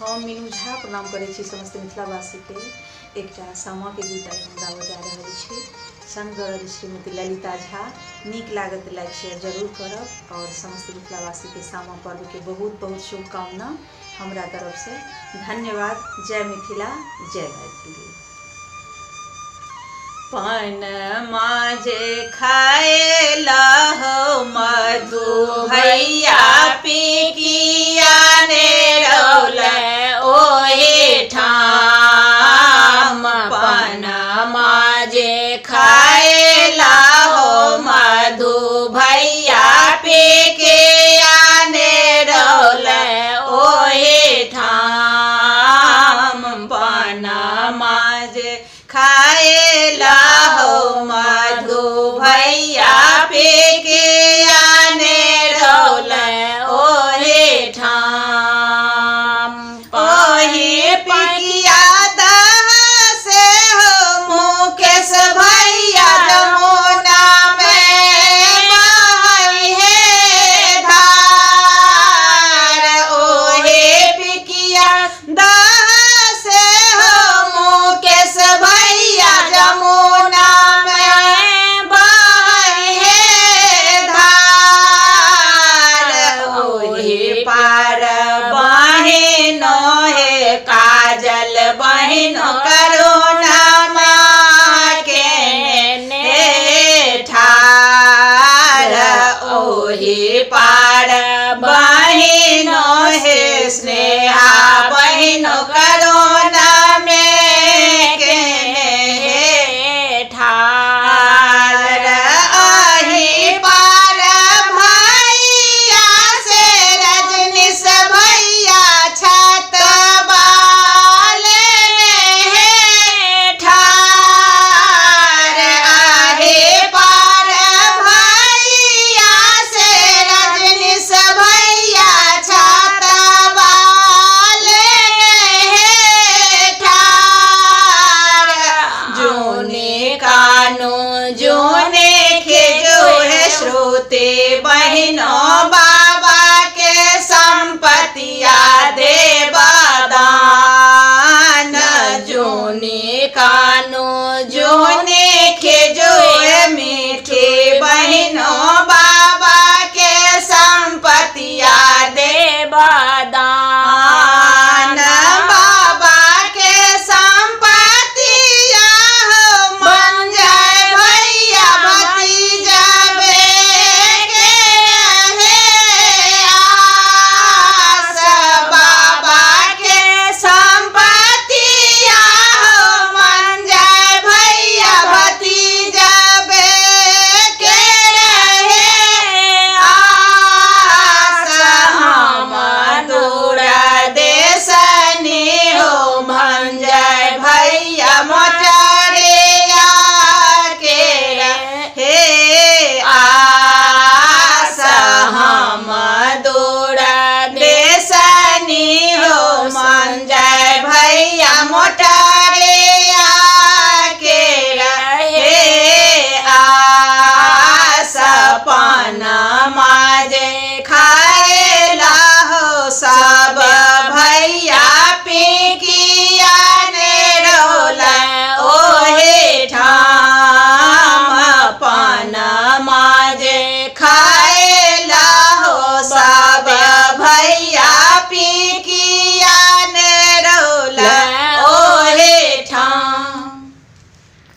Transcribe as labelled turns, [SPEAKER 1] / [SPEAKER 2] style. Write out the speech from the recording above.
[SPEAKER 1] हम मीनू झा प्रणाम करै छी समस्त मिथिलावासी के। एकटा सामा के गीत आइ हम गाबऽ जा रहल छी। संग श्रीमती ललिता झा। नीक लागत तऽ लाइक शेयर जरूर करब और समस्त मिथिलावासी के सामा पर्व के बहुत बहुत शुभकामना हमरा तरफ से। धन्यवाद। जय मिथिला, जय मैथिली। पन माजे खाए लहो मधु भैया पिकिया ने रौले ओहे ठाम। पन माजे खाए लहो मधु भैया पिकिया ने रौले ओहे ठाम। पन माजे खाए लहो मधु भैया पिकिया ने रौले ओहे ठाम। ओहे पिकिया दह से हो मुकेश भैया जमुना में बहै हे धार। ओहे पिकिया दह से हो मुकेश भैया जमुना में बहै हे धार। ओहे पार बहिनो हे काजल बहिनो करुणा माँ के ने ठार। ओहे पार बहिनो हे स्नेहा बहिनो करुणा में के ने ठार। अही पार भैया से रजनीश भैया छत बाले हे ठार। अही पार भैया से रजनीश भैया छत बाले हे ठार। जोने कानो जोने के जो है श्रोते बहनों बाबा के संपत्तिया दे बदान। जोने कानो